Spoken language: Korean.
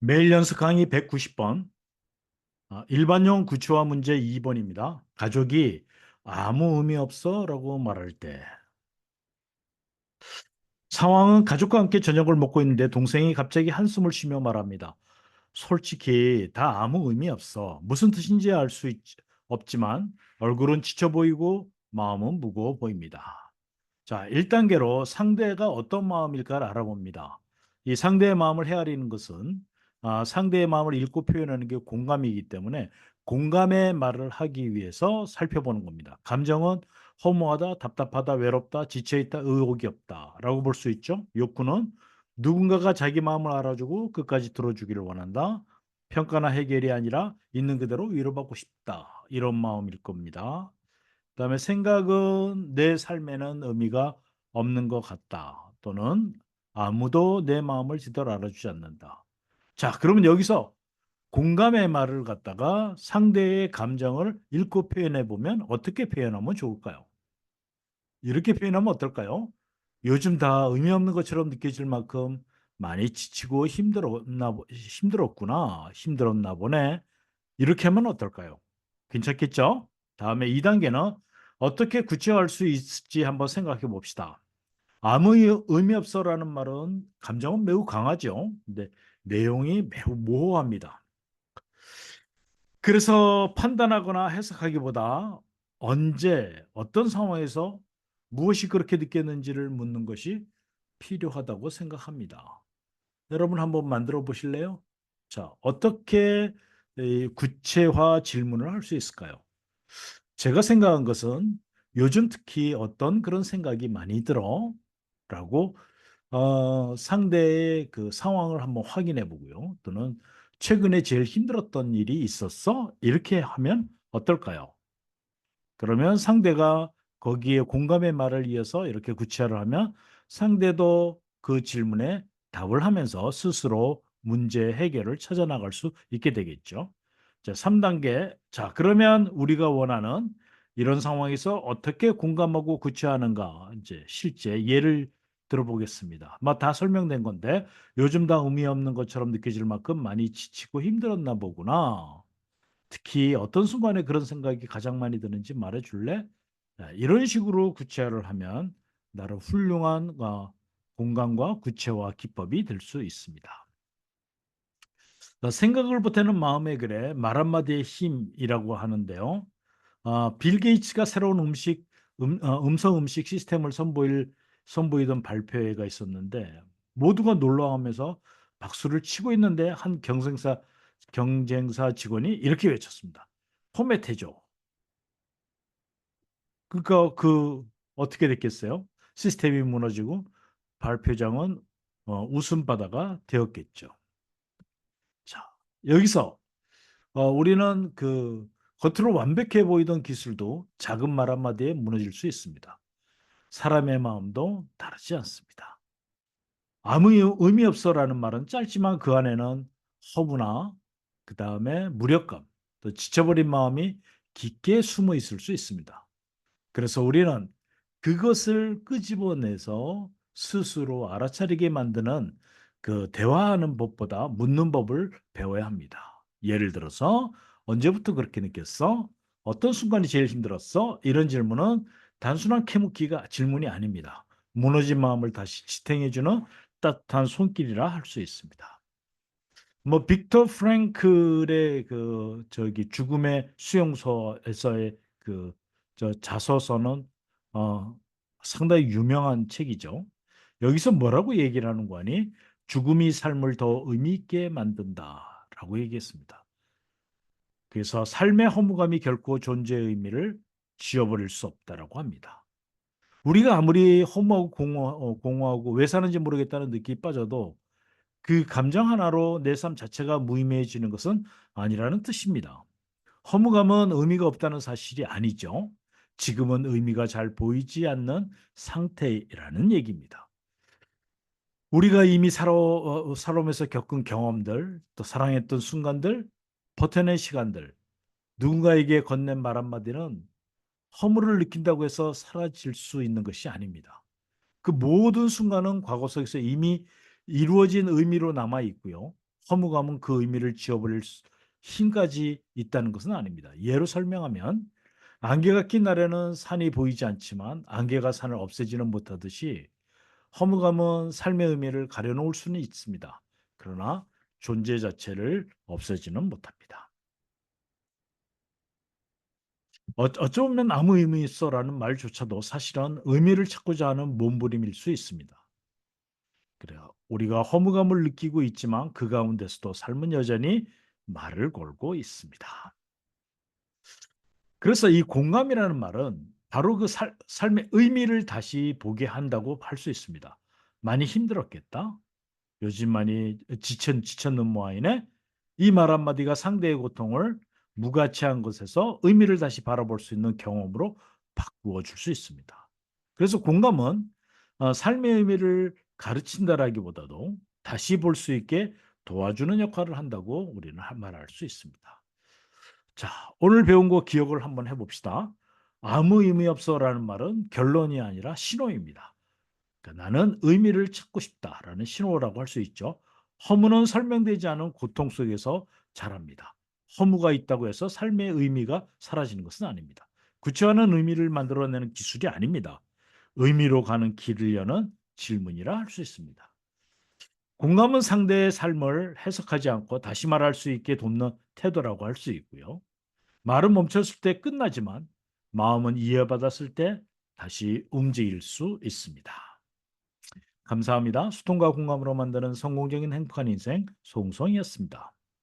매일 연습 강의 190번. 일반용 구체화 문제 2번입니다. 가족이 아무 의미 없어 라고 말할 때. 상황은 가족과 함께 저녁을 먹고 있는데 동생이 갑자기 한숨을 쉬며 말합니다. 솔직히 다 아무 의미 없어. 무슨 뜻인지 알 수 없지만 얼굴은 지쳐 보이고 마음은 무거워 보입니다. 자, 1단계로 상대가 어떤 마음일까를 알아봅니다. 이 상대의 마음을 헤아리는 것은 상대의 마음을 읽고 표현하는 게 공감이기 때문에 공감의 말을 하기 위해서 살펴보는 겁니다. 감정은 허무하다, 답답하다, 외롭다, 지쳐있다, 의욕이 없다 라고 볼 수 있죠. 욕구는 누군가가 자기 마음을 알아주고 끝까지 들어주기를 원한다. 평가나 해결이 아니라 있는 그대로 위로받고 싶다. 이런 마음일 겁니다. 그다음에 생각은 내 삶에는 의미가 없는 것 같다. 또는 아무도 내 마음을 제대로 알아주지 않는다. 자, 그러면 여기서 공감의 말을 갖다가 상대의 감정을 읽고 표현해 보면 어떻게 표현하면 좋을까요? 이렇게 표현하면 어떨까요? 요즘 다 의미 없는 것처럼 느껴질 만큼 많이 지치고 힘들었나 보네. 이렇게 하면 어떨까요? 괜찮겠죠? 다음에 2단계는 어떻게 구체화할 수 있을지 한번 생각해 봅시다. 아무 의미 없어라는 말은 감정은 매우 강하죠. 근데 내용이 매우 모호합니다. 그래서 판단하거나 해석하기보다 언제, 어떤 상황에서 무엇이 그렇게 느꼈는지를 묻는 것이 필요하다고 생각합니다. 여러분 한번 만들어 보실래요? 자, 어떻게 이 구체화 질문을 할 수 있을까요? 제가 생각한 것은 요즘 특히 어떤 그런 생각이 많이 들어? 라고 상대의 그 상황을 한번 확인해 보고요. 또는 최근에 제일 힘들었던 일이 있었어? 이렇게 하면 어떨까요? 그러면 상대가 거기에 공감의 말을 이어서 이렇게 구체화를 하면 상대도 그 질문에 답을 하면서 스스로 문제 해결을 찾아 나갈 수 있게 되겠죠. 자, 3단계. 자, 그러면 우리가 원하는 이런 상황에서 어떻게 공감하고 구체화하는가 이제 실제 예를 들어보겠습니다. 뭐 다 설명된 건데 요즘 다 의미 없는 것처럼 느껴질 만큼 많이 지치고 힘들었나 보구나. 특히 어떤 순간에 그런 생각이 가장 많이 드는지 말해 줄래? 이런 식으로 구체화를 하면 나름 훌륭한 공감과 구체화 기법이 될 수 있습니다. 생각을 보태는 마음의 글에 말 한마디의 힘이라고 하는데요. 빌 게이츠가 새로운 음성 음식 시스템을 선보이던 발표회가 있었는데 모두가 놀라워하면서 박수를 치고 있는데 한 경쟁사 직원이 이렇게 외쳤습니다. 포맷해줘. 그러니까 어떻게 됐겠어요? 시스템이 무너지고 발표장은 웃음바다가 되었겠죠. 자, 여기서 우리는 겉으로 완벽해 보이던 기술도 작은 말 한마디에 무너질 수 있습니다. 사람의 마음도 다르지 않습니다. 아무 의미 없어라는 말은 짧지만 그 안에는 허무나 그다음에 무력감, 또 지쳐버린 마음이 깊게 숨어 있을 수 있습니다. 그래서 우리는 그것을 끄집어내서 스스로 알아차리게 만드는 그 대화하는 법보다 묻는 법을 배워야 합니다. 예를 들어서 언제부터 그렇게 느꼈어? 어떤 순간이 제일 힘들었어? 이런 질문은 단순한 캐묻기가 질문이 아닙니다. 무너진 마음을 다시 지탱해주는 따뜻한 손길이라 할 수 있습니다. 뭐 빅터 프랭클의 죽음의 수용소에서의 저 자서서는 어 상당히 유명한 책이죠. 여기서 뭐라고 얘기를 하는 거니? 죽음이 삶을 더 의미 있게 만든다라고 얘기했습니다. 그래서 삶의 허무감이 결코 존재의 의미를 지워버릴 수 없다라고 합니다. 우리가 아무리 허무하고 공허하고 왜 사는지 모르겠다는 느낌이 빠져도 그 감정 하나로 내 삶 자체가 무의미해지는 것은 아니라는 뜻입니다. 허무감은 의미가 없다는 사실이 아니죠. 지금은 의미가 잘 보이지 않는 상태라는 얘기입니다. 우리가 이미 살아오면서 겪은 경험들, 또 사랑했던 순간들, 버텨낸 시간들, 누군가에게 건넨 말 한마디는 허물을 느낀다고 해서 사라질 수 있는 것이 아닙니다. 그 모든 순간은 과거 속에서 이미 이루어진 의미로 남아 있고요. 허무감은 그 의미를 지워버릴 힘까지 있다는 것은 아닙니다. 예로 설명하면 안개가 낀 날에는 산이 보이지 않지만 안개가 산을 없애지는 못하듯이 허무감은 삶의 의미를 가려놓을 수는 있습니다. 그러나 존재 자체를 없애지는 못합니다. 어쩌면 아무 의미 있어라는 말조차도 사실은 의미를 찾고자 하는 몸부림일 수 있습니다. 그래요. 우리가 허무감을 느끼고 있지만 그 가운데서도 삶은 여전히 말을 걸고 있습니다. 그래서 이 공감이라는 말은 바로 그 삶의 의미를 다시 보게 한다고 할 수 있습니다. 많이 힘들었겠다. 요즘 많이 지쳤는 모양이네. 이 말 한마디가 상대의 고통을 무가치한 것에서 의미를 다시 바라볼 수 있는 경험으로 바꾸어 줄 수 있습니다. 그래서 공감은 삶의 의미를 가르친다라기보다도 다시 볼 수 있게 도와주는 역할을 한다고 우리는 말할 수 있습니다. 자, 오늘 배운 거 기억을 한번 해봅시다. 아무 의미 없어라는 말은 결론이 아니라 신호입니다. 그러니까 나는 의미를 찾고 싶다라는 신호라고 할 수 있죠. 허무는 설명되지 않은 고통 속에서 자랍니다. 허무가 있다고 해서 삶의 의미가 사라지는 것은 아닙니다. 구체화는 의미를 만들어내는 기술이 아닙니다. 의미로 가는 길을 여는 질문이라 할 수 있습니다. 공감은 상대의 삶을 해석하지 않고 다시 말할 수 있게 돕는 태도라고 할 수 있고요. 말은 멈췄을 때 끝나지만 마음은 이해받았을 때 다시 움직일 수 있습니다. 감사합니다. 소통과 공감으로 만드는 성공적인 행복한 인생 송송이었습니다.